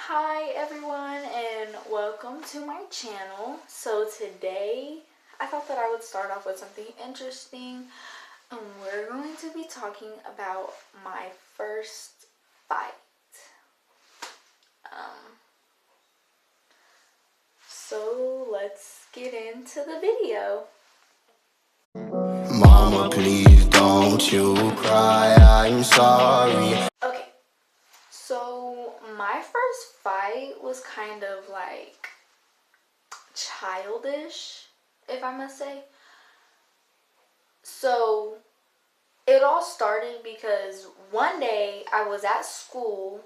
Hi everyone and welcome to my channel. So today I thought that I would start off with something interesting, and we're going to be talking about my first fight. So let's get into the video. Mama, please don't you cry, I'm sorry. Okay, so my first fight was kind of like childish, if I must say. So it all started because one day I was at school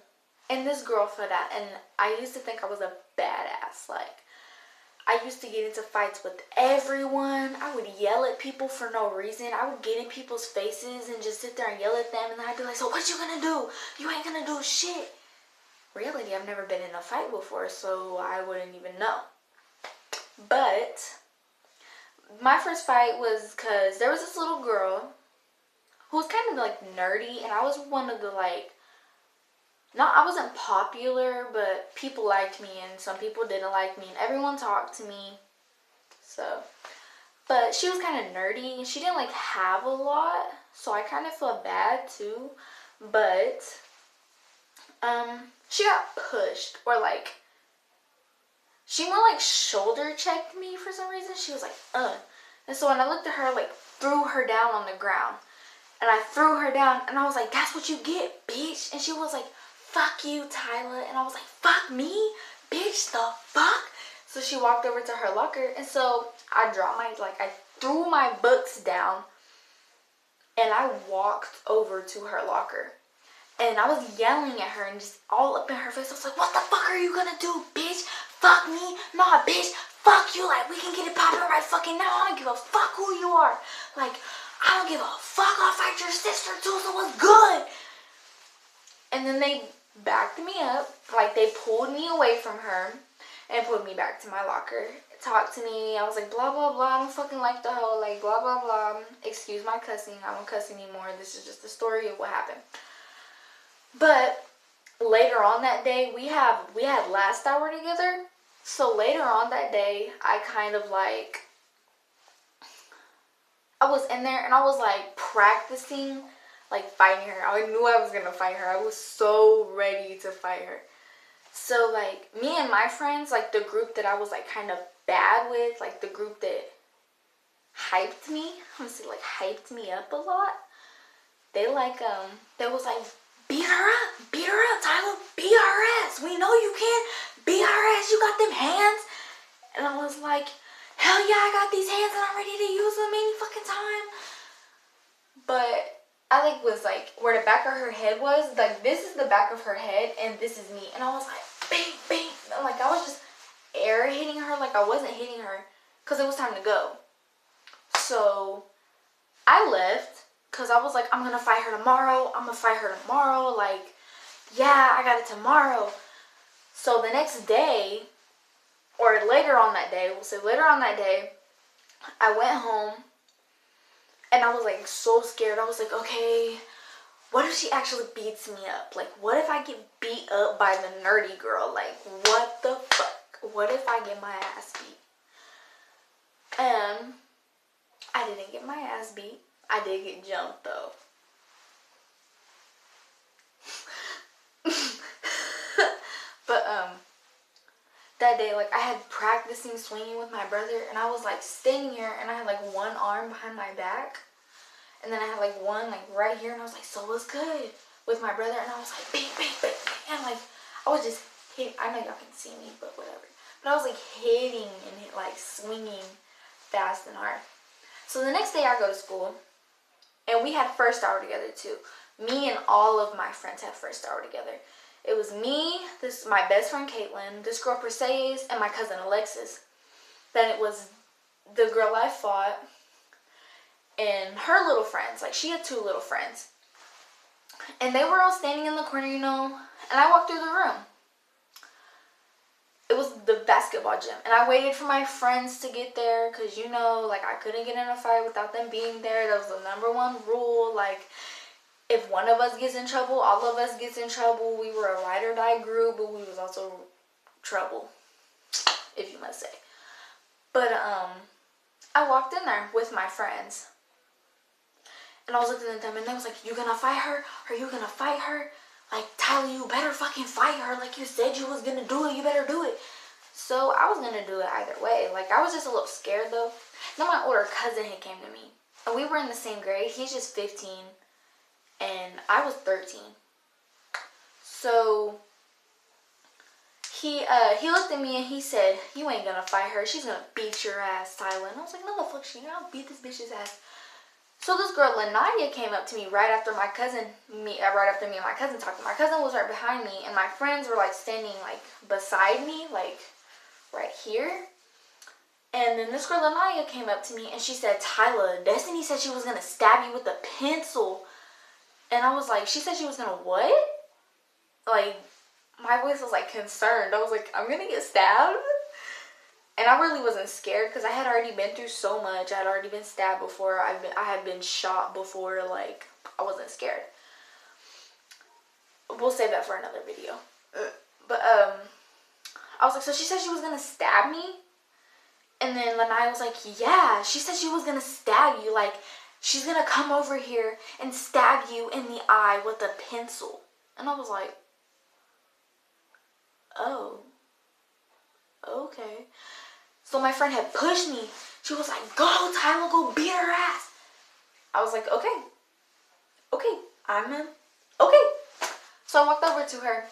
and this girl fell out, and I used to think I was a badass. Like, I used to get into fights with everyone. I would yell at people for no reason. I would get in people's faces and just sit there and yell at them, and then I'd be like, so what you gonna do? You ain't gonna do shit. Reality, I've never been in a fight before, so I wouldn't even know. But my first fight was because there was this little girl who was kind of like nerdy, and I was one of the I wasn't popular, but people liked me and some people didn't like me, and everyone talked to me. But she was kind of nerdy and she didn't like have a lot, so I kind of felt bad too. But she got pushed, or like she more like shoulder checked me for some reason. She was like, and so when I looked at her, like threw her down on the ground. And I threw her down, and I was like, that's what you get, bitch. And she was like, fuck you, Tyler. And I was like, fuck me? Bitch, the fuck? So she walked over to her locker, and so I threw my books down, and I walked over to her locker. And I was yelling at her and just all up in her face. I was like, what the fuck are you gonna do, bitch? Fuck me? Nah, bitch. Fuck you. Like, we can get it poppin' right fucking now. I don't give a fuck who you are. Like, I don't give a fuck. I'll fight your sister too, so what's good? And then they backed me up. Like, they pulled me away from her and put me back to my locker. Talked to me. I was like, blah, blah, blah. I don't fucking like the hoe. Like, blah, blah, blah. Excuse my cussing. I don't cuss anymore. This is just the story of what happened. But later on that day, we had last hour together. So later on that day, I kind of like, I was in there and I was like practicing like fighting her. I knew I was gonna fight her. I was so ready to fight her. So like me and my friends, like the group that I was like kind of bad with, like the group that hyped me, I'm gonna say like hyped me up a lot. They was like, beat her up, Tyler, beat her ass. We know you can. Beat her ass. You got them hands. And I was like, hell yeah, I got these hands and I'm ready to use them any fucking time. But I like was like where the back of her head was, like this is the back of her head and this is me. And I was like, bang, bang. Like I was just air hitting her, like I wasn't hitting her because it was time to go. So I left because I was like, I'm going to fight her tomorrow. I'm going to fight her tomorrow. Like, yeah, I got it tomorrow. So the next day, or later on that day, we'll say later on that day, I went home and I was like so scared. I was like, okay, what if she actually beats me up? Like, what if I get beat up by the nerdy girl? Like, what the fuck? What if I get my ass beat? And I didn't get my ass beat. I did get jumped though. But that day, like I had practicing swinging with my brother, and I was like standing here and I had like one arm behind my back, and then I had like one like right here, and I was like, so what's good with my brother? And I was like, bang, bang, bang, bang. And like I was just hitting. I know y'all can see me, but whatever. But I was like hitting and like swinging fast and hard. So the next day I go to school, and we had first hour together too. Me and all of my friends had first hour together. It was me, my best friend Caitlin, this girl Perseus, and my cousin Alexis. Then it was the girl I fought and her little friends. Like she had two little friends. And they were all standing in the corner, and I walked through the room. It was the basketball gym, and I waited for my friends to get there because like I couldn't get in a fight without them being there. That was the number one rule. Like if one of us gets in trouble, all of us gets in trouble. We were a ride or die group, but we was also trouble, if you must say. But I walked in there with my friends, and I was looking at them, and they was like, "You gonna fight her? Are you gonna fight her? Like, Tyler, you better fucking fight her. Like you said you was gonna do it. You better do it." So I was gonna do it either way. Like, I was just a little scared though. Then my older cousin had came to me, and we were in the same grade. He's just 15, and I was 13. So he looked at me and he said, "You ain't gonna fight her. She's gonna beat your ass, Tyler." And I was like, "No, the fuck she ain't. I'll beat this bitch's ass." So this girl Lanaya came up to me right after me and my cousin talked. My cousin was right behind me, and my friends were like standing like beside me, like right here. And then this girl Lanaya came up to me and she said, "Tyler, Destiny said she was gonna stab you with a pencil." And I was like, "She said she was gonna what?" Like, my voice was like concerned. I was like, "I'm gonna get stabbed?" And I really wasn't scared because I had already been through so much. I had already been stabbed before. I had been shot before. Like, I wasn't scared. We'll save that for another video. But I was like, "So she said she was gonna stab me?" And then Lanaya was like, "Yeah, she said she was gonna stab you. Like, she's gonna come over here and stab you in the eye with a pencil." And I was like, "Oh, okay." So my friend had pushed me. She was like, "Go, Tyler, go beat her ass." I was like, "Okay. Okay, okay." So I walked over to her,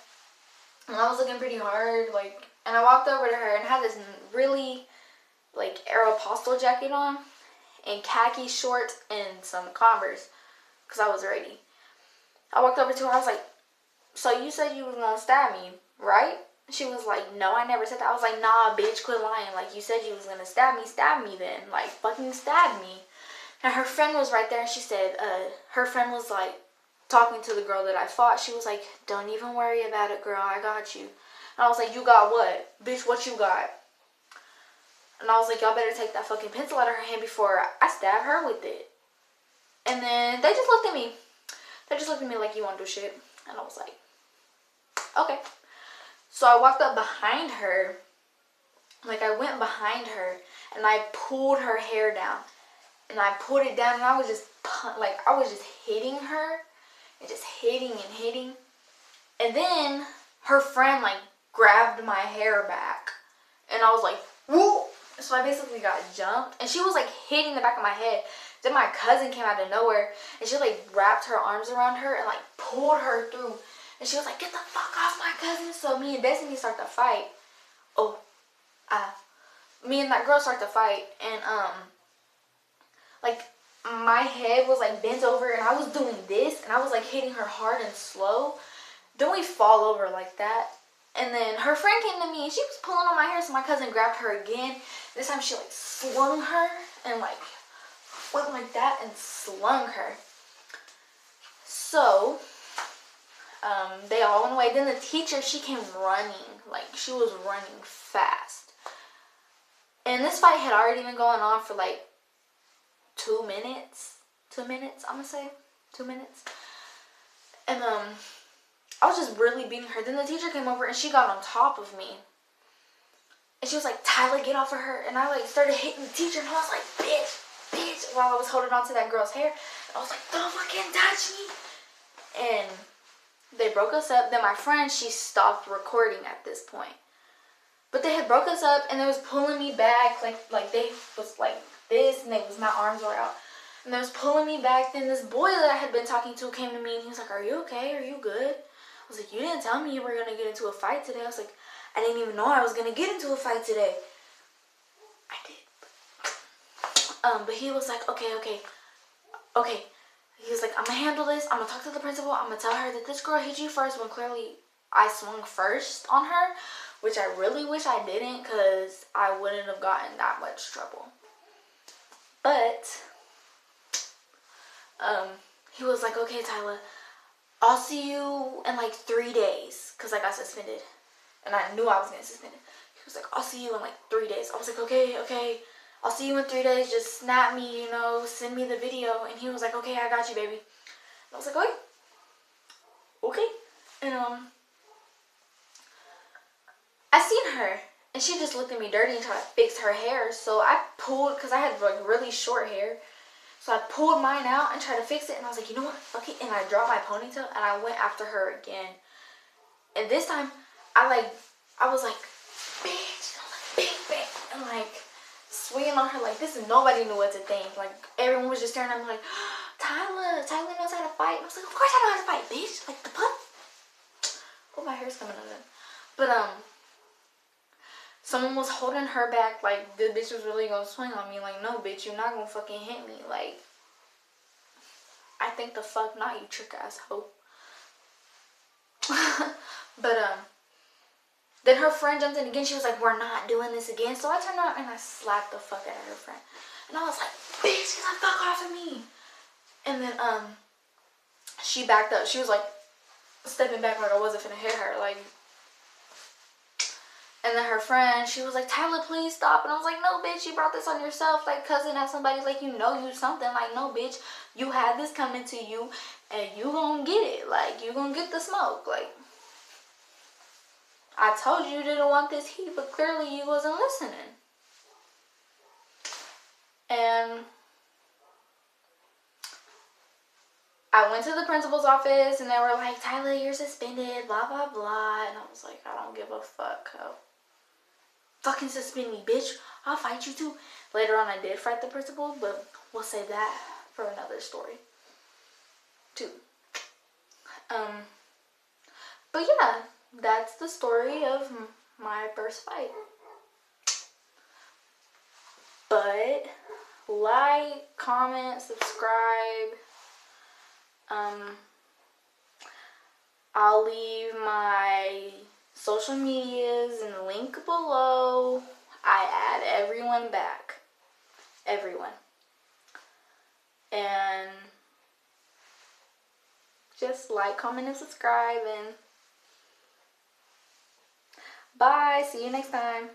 and I was looking pretty hard, like, and I walked over to her and had this really, like, Aeropostale jacket on, and khaki shorts, and some Converse, because I was ready. I walked over to her, I was like, "So you said you was gonna stab me, right?" She was like, "No, I never said that." I was like, "Nah, bitch, quit lying. Like, you said you was gonna stab me then. Like, fucking stab me." And her friend was right there, and she said, her friend was like, talking to the girl that I fought. She was like, "Don't even worry about it, girl. I got you." And I was like, "You got what? Bitch, what you got?" And I was like, "Y'all better take that fucking pencil out of her hand before I stab her with it." And then they just looked at me. They just looked at me like, "You won't do shit." And I was like, "Okay." So I walked up behind her, like I went behind her, and I pulled her hair down, and I pulled it down, and I was just hitting her, and just hitting, and then her friend like grabbed my hair back, and I was like, "Whoa!" So I basically got jumped, and she was like hitting the back of my head. Then my cousin came out of nowhere, and she like wrapped her arms around her and like pulled her through. And she was like, "Get the fuck off my cousin." So me and Destiny start to fight. Me and that girl start to fight. And, like, my head was, like, bent over. And I was doing this. And I was, like, hitting her hard and slow. Then we fall over like that. And then her friend came to me. And she was pulling on my hair. So my cousin grabbed her again. This time she, like, slung her. And, like, went like that and slung her. So they all went away. Then the teacher, she came running. Like, she was running fast. And this fight had already been going on for like 2 minutes. 2 minutes, I'm gonna say. 2 minutes. And I was just really beating her. Then the teacher came over and she got on top of me. And she was like, "Tyler, get off of her." And I like started hitting the teacher, and I was like, bitch, while I was holding on to that girl's hair. And I was like, "Don't fucking touch me." And they broke us up. Then my friend, she stopped recording at this point. But they had broke us up, and they was pulling me back. Like they was like this, and my arms were out. And they was pulling me back. Then this boy that I had been talking to came to me, and he was like, "Are you okay? Are you good?" I was like, "You didn't tell me you were going to get into a fight today." I was like, "I didn't even know I was going to get into a fight today." I did. But he was like, okay. He was like, "I'm going to handle this. I'm going to talk to the principal. I'm going to tell her that this girl hit you first when clearly I swung first on her," which I really wish I didn't, because I wouldn't have gotten that much trouble. But he was like, "Okay, Tyler, I'll see you in like 3 days," because I got suspended. And I knew I was getting suspended. He was like, "I'll see you in like 3 days." I was like, okay. "I'll see you in 3 days. Just snap me, send me the video." And he was like, "Okay, I got you, baby." And I was like, "Okay." okay. And I seen her, and she just looked at me dirty and tried to fix her hair. So I pulled, because I had like really short hair. So I pulled mine out and tried to fix it. And I was like, you know what? Fuck it. And I dropped my ponytail and I went after her again. And this time, I was like, bitch. And I was like, bang, bang. And like, swinging on her like this. And nobody knew what to think. Like, everyone was just staring at me like, Tyler knows how to fight. And I was like, of course I know how to fight, bitch. Like, the fuck? Oh, my hair's coming out. But, someone was holding her back, like, the bitch was really gonna swing on me. Like, no, bitch, you're not gonna fucking hit me. Like, I think the fuck not, you trick ass hoe. But, then her friend jumped in again. She was like, we're not doing this again. So I turned around and I slapped the fuck out of her friend. And I was like, bitch, get the fuck off of me. And then, she backed up. She was like, stepping back like I wasn't finna hit her. Like, and then her friend, she was like, Tyler, please stop. And I was like, no, bitch, you brought this on yourself. Like, cousin at somebody, like, you know you something. Like, no, bitch, you had this coming to you, and you gonna get it. Like, you gonna get the smoke. Like, I told you didn't want this heat, but clearly you wasn't listening. And I went to the principal's office, and they were like, Tyler, you're suspended, blah, blah, blah. And I was like, I don't give a fuck, ho. Fucking suspend me, bitch. I'll fight you too. Later on, I did fight the principal, but we'll save that for another story, too. But yeah, that's the story of my first fight. But like, comment, subscribe. I'll leave my social medias in the link below. I add everyone back. Everyone. And just like, comment, and subscribe. And bye. See you next time.